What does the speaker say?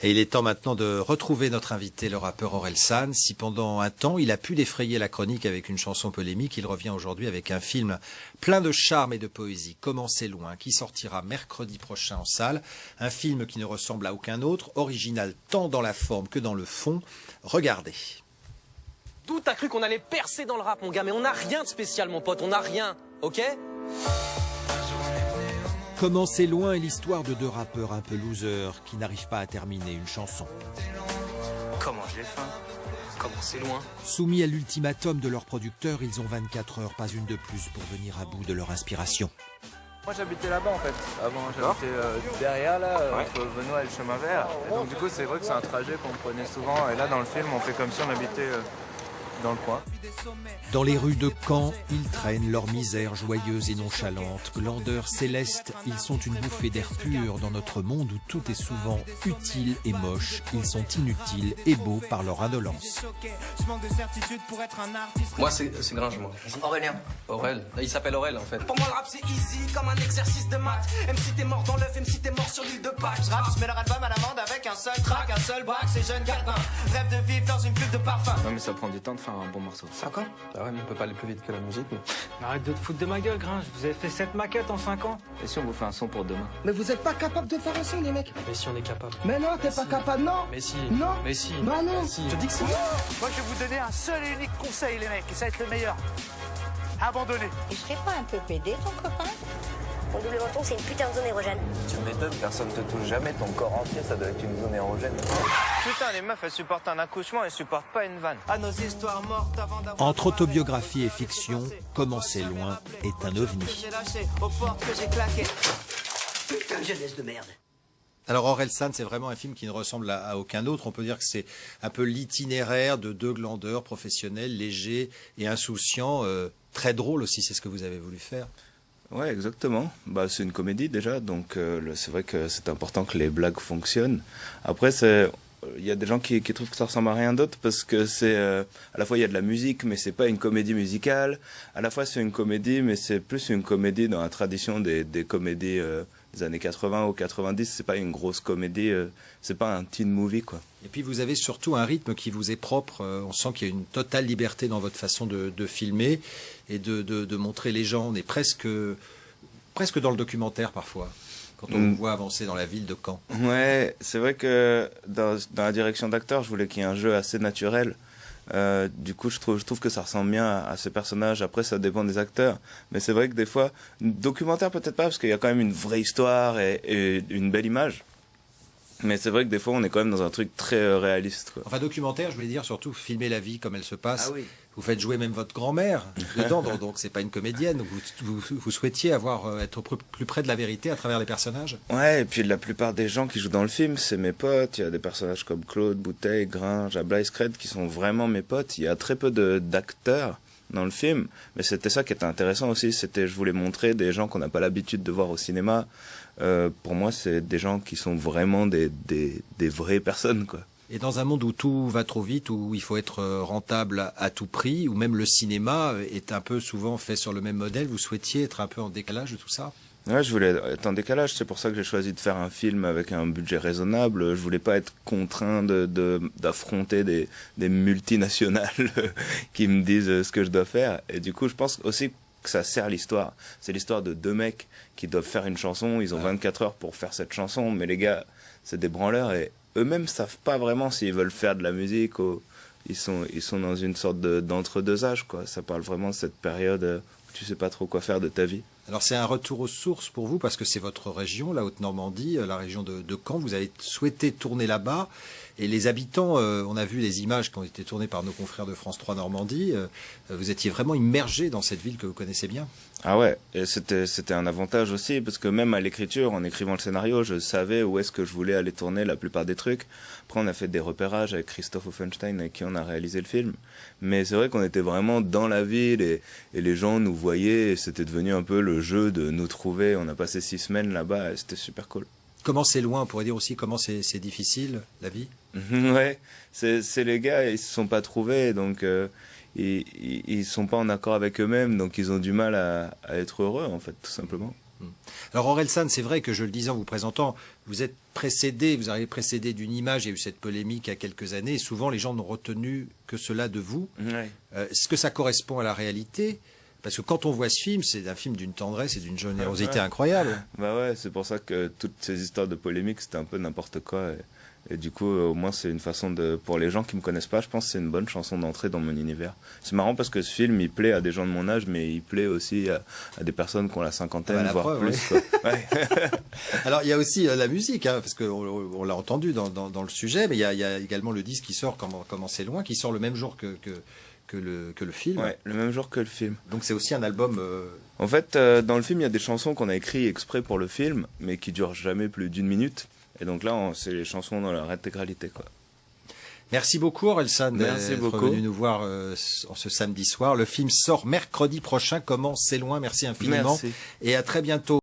Et il est temps maintenant de retrouver notre invité, le rappeur Orelsan. Si pendant un temps, il a pu défrayer la chronique avec une chanson polémique, il revient aujourd'hui avec un film plein de charme et de poésie, Comment c'est loin, qui sortira mercredi prochain en salle. Un film qui ne ressemble à aucun autre, original tant dans la forme que dans le fond. Regardez. Tout a cru qu'on allait percer dans le rap, mon gars, mais on n'a rien de spécial, mon pote, on n'a rien, ok? Comment c'est loin est l'histoire de deux rappeurs un peu losers qui n'arrivent pas à terminer une chanson. Comment j'ai faim? Comment c'est loin? Soumis à l'ultimatum de leur producteur, ils ont 24 heures, pas une de plus, pour venir à bout de leur inspiration. Moi j'habitais là-bas en fait, avant j'habitais derrière là, entre Benoît et le chemin vert. Et donc du coup c'est vrai que c'est un trajet qu'on prenait souvent et là dans le film on fait comme si on habitait dans le coin. Dans les rues de Caen, ils traînent leur misère joyeuse et nonchalante. Glandeurs célestes, ils sont une bouffée d'air pur dans notre monde où tout est souvent utile et moche. Ils sont inutiles et beaux par leur indolence. Moi c'est Gringe, moi. Aurélien. Aurel, il s'appelle Aurel en fait. Pour moi le rap c'est easy comme un exercice de maths. Même si t'es mort dans l'œuf, même si t'es mort sur l'île de Pâques. Je rappe, je mets leur album à l'amende avec un seul track, un seul braque. Ces jeunes gardins rêvent de vivre dans une pub de parfum. Non mais ça prend du temps de faire un bon morceau. 5 ans? Bah ouais, mais on peut pas aller plus vite que la musique. Mais... Arrête de te foutre de ma gueule, Gringe. Vous avez fait 7 maquettes en 5 ans. Et si on vous fait un son pour demain? Mais vous êtes pas capable de faire un son, les mecs. Mais si on est capable. Mais non, t'es pas capable, non. Mais si. Non. Mais si. Bah non. Mais si. Je dis que si. Moi, je vais vous donner un seul et unique conseil, les mecs, et ça va être le meilleur. Abandonnez. Et je serais pas un peu pédé, ton copain? Ton double menton, c'est une putain de zone érogène. Tu m'étonnes, personne te touche jamais, ton corps entier ça doit être une zone érogène. Putain les meufs elles supportent un accouchement, elles supportent pas une vanne. À nos histoires mortes avant d'avoir... Entre autobiographie et fiction, Comment c'est loin est un ovni. J'ai lâché aux portes que j'ai claquées. Putain de jeunesse de merde. Alors Orelsan, c'est vraiment un film qui ne ressemble à aucun autre. On peut dire que c'est un peu l'itinéraire de deux glandeurs professionnels, légers et insouciants, très drôles aussi, c'est ce que vous avez voulu faire. Ouais, exactement. Bah, c'est une comédie déjà, donc c'est vrai que c'est important que les blagues fonctionnent. Après, il y a des gens qui trouvent que ça ressemble à rien d'autre parce que c'est à la fois il y a de la musique, mais c'est pas une comédie musicale. À la fois c'est une comédie, mais c'est plus une comédie dans la tradition des comédies des années 80 ou 90. C'est pas une grosse comédie, c'est pas un teen movie quoi. Et puis vous avez surtout un rythme qui vous est propre. On sent qu'il y a une totale liberté dans votre façon de filmer et de montrer les gens. On est presque dans le documentaire parfois, quand on vous voit avancer dans la ville de Caen. Ouais, c'est vrai que dans la direction d'acteur, je voulais qu'il y ait un jeu assez naturel. Du coup, je trouve que ça ressemble bien à ces personnages. Après, ça dépend des acteurs. Mais c'est vrai que des fois, documentaire peut-être pas, parce qu'il y a quand même une vraie histoire et une belle image. Mais c'est vrai que des fois, on est quand même dans un truc très réaliste, quoi. Enfin, documentaire, je voulais dire surtout filmer la vie comme elle se passe. Ah oui. Vous faites jouer même votre grand-mère dedans, donc c'est pas une comédienne. Vous souhaitiez être plus près de la vérité à travers les personnages. Ouais, et puis la plupart des gens qui jouent dans le film, c'est mes potes. Il y a des personnages comme Claude, Bouteille, Gringe, Ablaï, Scred qui sont vraiment mes potes. Il y a très peu d'acteurs dans le film, mais c'était ça qui était intéressant aussi. Je voulais montrer des gens qu'on n'a pas l'habitude de voir au cinéma. Pour moi, c'est des gens qui sont vraiment des vraies personnes, quoi. Et dans un monde où tout va trop vite, où il faut être rentable à tout prix, où même le cinéma est un peu souvent fait sur le même modèle, vous souhaitiez être un peu en décalage de tout ça? Ouais, je voulais être en décalage. C'est pour ça que j'ai choisi de faire un film avec un budget raisonnable. Je voulais pas être contraint d'affronter des multinationales qui me disent ce que je dois faire. Et du coup, je pense aussi que ça sert l'histoire. C'est l'histoire de deux mecs qui doivent faire une chanson. Ils ont 24 heures pour faire cette chanson. Mais les gars, c'est des branleurs et eux-mêmes savent pas vraiment s'ils veulent faire de la musique ou ils sont dans une sorte d'entre-deux âges, quoi. Ça parle vraiment de cette période où tu sais pas trop quoi faire de ta vie. Alors c'est un retour aux sources pour vous parce que c'est votre région, la Haute-Normandie, la région de Caen. Vous avez souhaité tourner là-bas et les habitants, on a vu les images qui ont été tournées par nos confrères de France 3 Normandie. Vous étiez vraiment immergé dans cette ville que vous connaissez bien. Ah ouais, et c'était un avantage aussi parce que même à l'écriture, en écrivant le scénario, je savais où est-ce que je voulais aller tourner la plupart des trucs. Après, on a fait des repérages avec Christophe Offenstein avec qui on a réalisé le film. Mais c'est vrai qu'on était vraiment dans la ville et les gens nous voyaient et c'était devenu un peu le jeu de nous trouver. On a passé 6 semaines là-bas et c'était super cool. Comment c'est loin, on pourrait dire aussi comment c'est difficile, la vie. Ouais, c'est les gars, ils se sont pas trouvés, donc ils sont pas en accord avec eux-mêmes, donc ils ont du mal à être heureux, en fait, tout simplement. Alors Orelsan, c'est vrai que je le disais en vous présentant, vous êtes précédé, vous arrivez précédé d'une image, il y a eu cette polémique il y a quelques années, et souvent les gens n'ont retenu que cela de vous. Ouais. Est-ce que ça correspond à la réalité ? Parce que quand on voit ce film, c'est un film d'une tendresse et d'une générosité incroyable. Bah ouais, c'est pour ça que toutes ces histoires de polémique, c'était un peu n'importe quoi. Et du coup, au moins, c'est une façon de... Pour les gens qui me connaissent pas, je pense que c'est une bonne chanson d'entrée dans mon univers. C'est marrant parce que ce film, il plaît à des gens de mon âge, mais il plaît aussi à des personnes qui ont la cinquantaine, voire preuve, plus. Oui. Quoi. Ouais. Alors, il y a aussi la musique, hein, parce qu'on l'a entendu dans le sujet, mais il y a également le disque qui sort, Comment c'est loin, qui sort le même jour que le film. Ouais, le même jour que le film. Donc c'est aussi un album... En fait, dans le film, il y a des chansons qu'on a écrites exprès pour le film, mais qui durent jamais plus d'1 minute. Et donc là, c'est les chansons dans leur intégralité, quoi. Merci beaucoup Orelsan d'être venu nous voir ce samedi soir. Le film sort mercredi prochain, Comment c'est loin. Merci infiniment. Merci. Et à très bientôt.